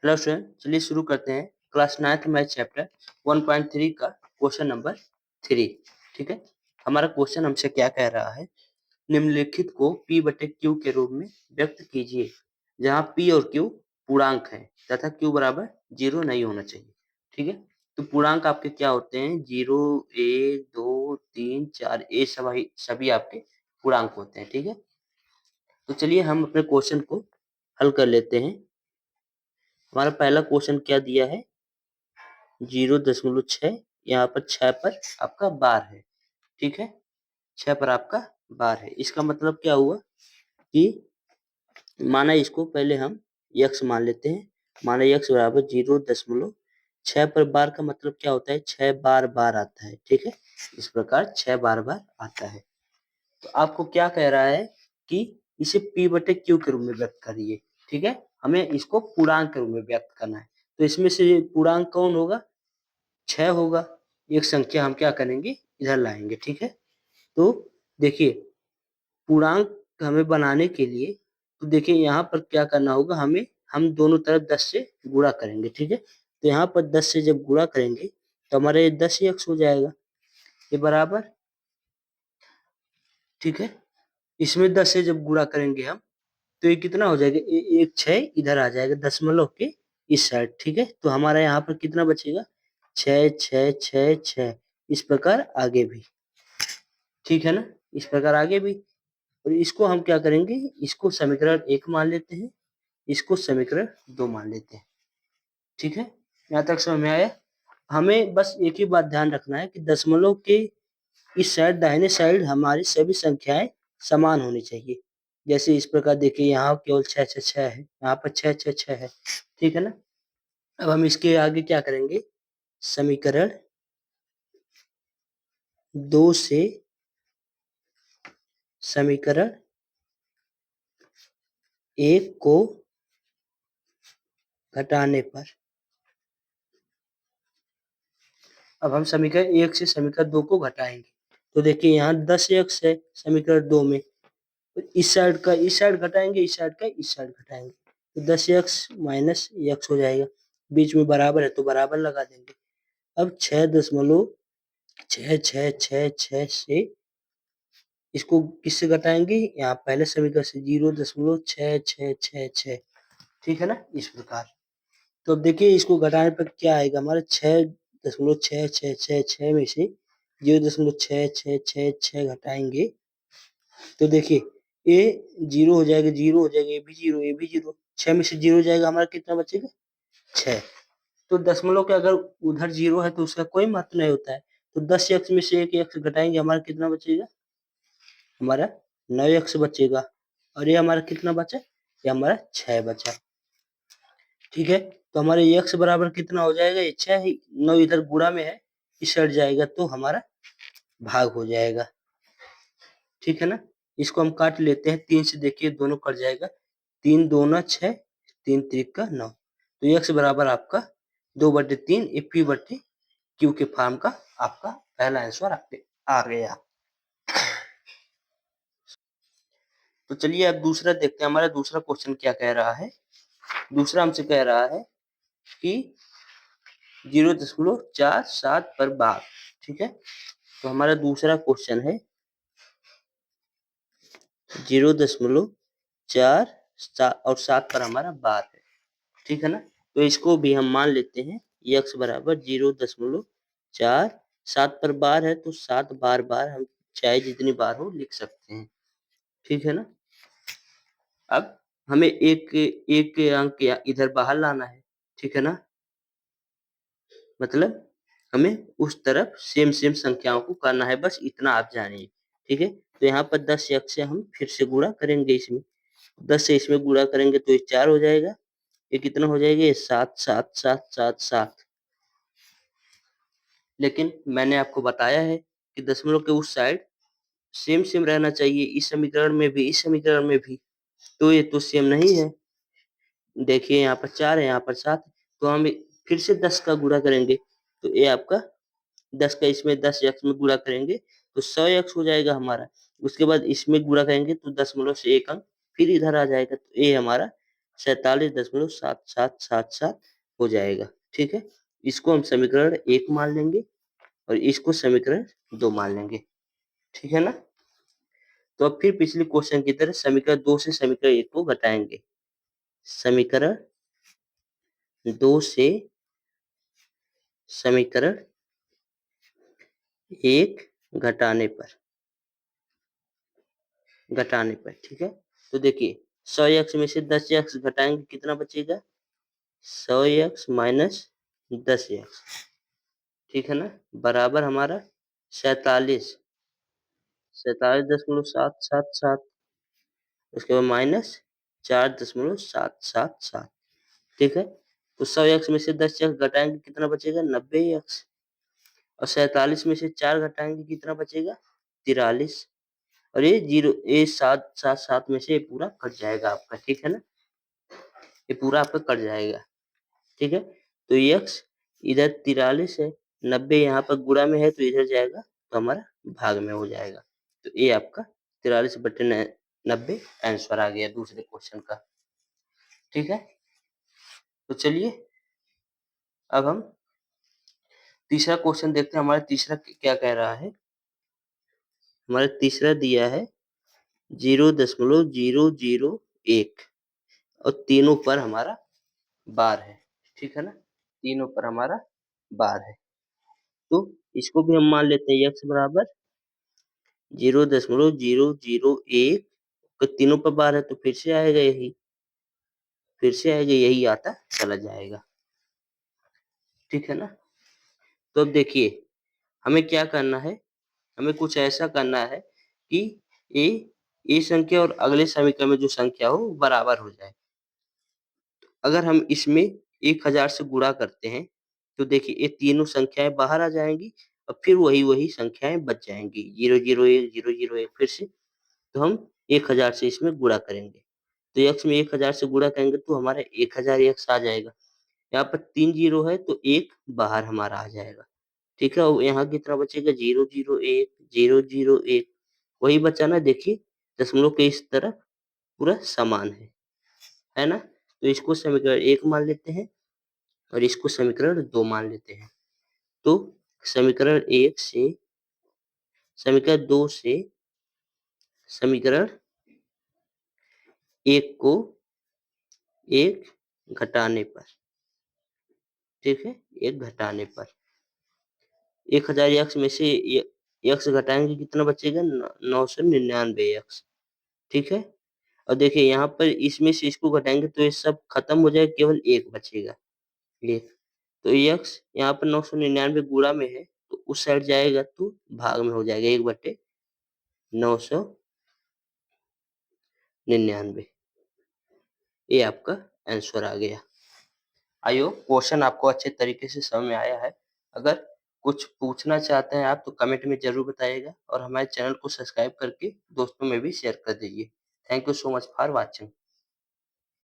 Hello student, चलिए शुरू करते हैं क्लास 9th मैथ चैप्टर 1.3 का क्वेश्चन नंबर 3। ठीक है, हमारा क्वेश्चन हमसे क्या कह रहा है, निम्नलिखित को P बटे Q के रूप में व्यक्त कीजिए जहां P और Q पूर्णांक है तथा Q बराबर 0 नहीं होना चाहिए। ठीक है, तो पूर्णांक आपके क्या होते हैं, 0, 1, 2, 3, 4, ये सभी आपके पूर्णांक होते हैं। ठीक है, तो चलिए हम अपने क्वेश्चन को हल कर लेते हैं। हमारा पहला क्वेश्चन क्या दिया है, 0.6, यहाँ पर 6 पर आपका बार है। ठीक है, 6 पर आपका बार है, इसका मतलब क्या हुआ कि माना इसको पहले हम x मान लेते हैं। माना x बराबर 0.6 पर बार का मतलब क्या होता है, 6 बार बार आता है। ठीक है, इस प्रकार 6 बार बार आता है। तो आपको क्या कह रहा है कि इसे P बटे Q के रूप में व्यक्त करिए। ठीक है, हमें इसको पूर्णांक के रूप में व्यक्त करना है। तो इसमें से पूर्णांक कौन होगा, 6 होगा। एक संख्या हम क्या करेंगे, इधर लाएंगे। ठीक है, तो देखिए पूर्णांक हमें बनाने के लिए, तो देखिए यहाँ पर क्या करना होगा, हमें हम दोनों तरफ 10 से गुणा करेंगे। ठीक है, तो यहाँ पर 10 से जब गुणा करेंगे तो हमारे ये 10 ही x हो जाएगा, ये बराबर। ठीक है, इसमें 10 से जब गुणा करेंगे हम तो ये कितना हो जाएगा, एक 6 इधर आ जाएगा दशमलव के इस साइड। ठीक है, तो हमारा यहाँ पर कितना बचेगा, 6 6 6 6, इस प्रकार आगे भी। ठीक है ना, इस प्रकार आगे भी। और इसको हम क्या करेंगे, इसको समीकरण 1 मान लेते हैं, इसको समीकरण 2 मान लेते हैं। ठीक है, यहाँ तक समझ में आया। हमें बस एक ही बात ध्यान रखना है कि दशमलव के इस साइड दाहिने साइड हमारी सभी संख्याएं समान होनी चाहिए। जैसे इस प्रकार देखिए, यहाँ केवल 6 6 6 है, यहाँ पर 6 6 6 है। ठीक है ना, अब हम इसके आगे क्या करेंगे, समीकरण 2 से समीकरण 1 को घटाने पर, अब हम समीकरण 1 से समीकरण 2 को घटाएंगे। तो देखिए यहाँ 10x है समीकरण 2 में, तो इस साइड का इस साइड घटाएंगे, इस साइड का इस साइड घटाएंगे, तो 10x माइनस x हो जाएगा। बीच में बराबर है तो बराबर लगा देंगे। अब 6.666 से इसको किससे घटाएंगे, यहाँ पहले समीकरण से 0.6666। ठीक है ना, इस प्रकार। तो अब देखिए इसको घटाने पर क्या आएगा, हमारा 6.6666 में से 0.6666 घटाएंगे तो देखिए ये 0 हो जाएगा, 0 हो जाएगा, ये भी 0, ये भी 0, 6 में से 0 जाएगा, हमारा कितना बचेगा, 6। तो दशमलव के अगर उधर 0 है तो उसका कोई महत्व नहीं होता है। तो 10x में से एक x घटाएंगे, हमारा कितना बचेगा, हमारा 9x बचेगा। और ये हमारा कितना बचा, ये हमारा 6 बचा। ठीक है, तो हमारे x बराबर कितना हो जाएगा, ये 6 ही, 9 इधर गुणा में है, इस साइड जाएगा तो हमारा भाग हो जाएगा। ठीक है ना, इसको हम काट लेते हैं, 3 से देखिए दोनों कट जाएगा, 3 दूना 6, 3 त्रिका 9। तो x बराबर आपका 2/3 P बटे Q के फॉर्म का आपका पहला आंसर आपके आ गया। तो चलिए अब दूसरा देखते हैं, हमारा दूसरा क्वेश्चन क्या कह रहा है। दूसरा हमसे कह रहा है कि 0.47 पर बार। ठीक है, तो हमारा दूसरा क्वेश्चन है 0.47 पर हमारा बार है। ठीक है ना, तो इसको भी हम मान लेते हैं, x बराबर 0.47 पर बार है, तो 7 बार बार हम चाहे जितनी बार हो लिख सकते हैं। ठीक है ना, अब हमें एक एक अंक इधर बाहर लाना है। ठीक है ना, मतलब हमें उस तरफ सेम सेम संख्याओं को करना है, बस इतना आप जानिए। ठीक है, तो यहाँ पर 10x से हम फिर से गुणा करेंगे, इसमें 10 से इसमें गुणा करेंगे तो ये 4 हो जाएगा, ये कितना हो जाएगा, ये 7 7 7 7 7। लेकिन मैंने आपको बताया है कि दशमलव के उस साइड सेम सेम रहना चाहिए, इस समीकरण में भी, इस समीकरण में भी। तो ये तो सेम नहीं है। देखिए यहाँ पर 4 है, यहाँ पर 7, तो हम फिर से 10 का गुणा करेंगे, तो ये आपका 10 का इसमें 10 एक्स में गुणा करेंगे तो 100 एक्स हो जाएगा हमारा। उसके बाद इसमें गुणा करेंगे तो दशमलव से एक अंक फिर इधर आ जाएगा, तो ये हमारा 47.7777 हो जाएगा। ठीक है, इसको हम समीकरण 1 मान लेंगे और इसको समीकरण 2 मान लेंगे। ठीक है ना। तो अब फिर पिछले क्वेश्चन की तरह समीकरण 2 से समीकरण 1 को घटाएंगे। समीकरण 2 से समीकरण 1 घटाने पर ठीक है। तो देखिए 100x में से 10x घटाएंगे कितना बचेगा? 100x minus 10x। ठीक है ना, बराबर हमारा 47.777। उसके बाद माइनस 4.777। ठीक है, तो 100x में से 10x घटाएंगे कितना बचेगा? 90x। और 47 में से 4 घटाएंगे कितना बचेगा? 43। और ये जीरो, ये 7 में से ये पूरा कट जाएगा आपका। ठीक है ना, ये पूरा आपका कट जाएगा। ठीक है, तो x इधर 43 है, 90 यहाँ पर गुणा में है तो इधर जाएगा तो हमारा भाग में हो जाएगा। तो ये आपका 43/90 आंसर आ गया दूसरे क्वेश्चन का। ठीक है, तो चलिए अब हम तीसरा क्वेश्चन देखते हैं। हमारा तीसरा क्या कह रहा है? हमारा तीसरा दिया है 0.001 और तीनों पर हमारा बार है। ठीक है ना, तीनों पर हमारा बार है। तो इसको भी हम मान लेते हैं x बराबर 0.001। तो तीनों पर बार है तो फिर से आएगा यही, यही आता चला जाएगा। ठीक है ना, तो अब देखिए हमें क्या करना है। हमें कुछ ऐसा करना है कि ये संख्या और अगले समीकरण में जो संख्या हो बराबर हो जाए। अगर हम इसमें 1000 से गुणा करते हैं तो देखिए ये तीनों संख्याएं बाहर आ जाएंगी और फिर वही संख्याएं बच जाएंगी 001 001 फिर से। तो हम 1000 से इसमें गुणा करेंगे तो x में 1000 से गुणा करेंगे तो हमारा 1000 x आ जाएगा। यहाँ पर 3 जीरो है तो एक बाहर हमारा आ जाएगा। ठीक है, और यहाँ कितना बचेगा? 001 001 वही बचा ना। देखिए दशमलव के इस तरफ पूरा समान है ना। तो इसको समीकरण 1 मान लेते हैं और इसको समीकरण 2 मान लेते हैं। तो समीकरण 1 से समीकरण 2 से समीकरण 1 को 1 घटाने पर, ठीक है, 1 घटाने पर 1000 x में से x घटाएंगे कितना बचेगा? 999 x। ठीक है, और देखिए यहाँ पर इसमें से इसको घटाएंगे तो ये सब खत्म हो जाएगा, केवल 1 बचेगा। 1 तो x यहाँ पर 999 गुणा में है तो उस साइड जाएगा तो भाग में हो जाएगा 1/999। ये आपका आंसर आ गया। आई होप क्वेश्चन आपको अच्छे तरीके से समझ में आया है। अगर कुछ पूछना चाहते हैं आप तो कमेंट में जरूर बताइएगा और हमारे चैनल को सब्सक्राइब करके दोस्तों में भी शेयर कर दीजिए। Thank you so much for watching.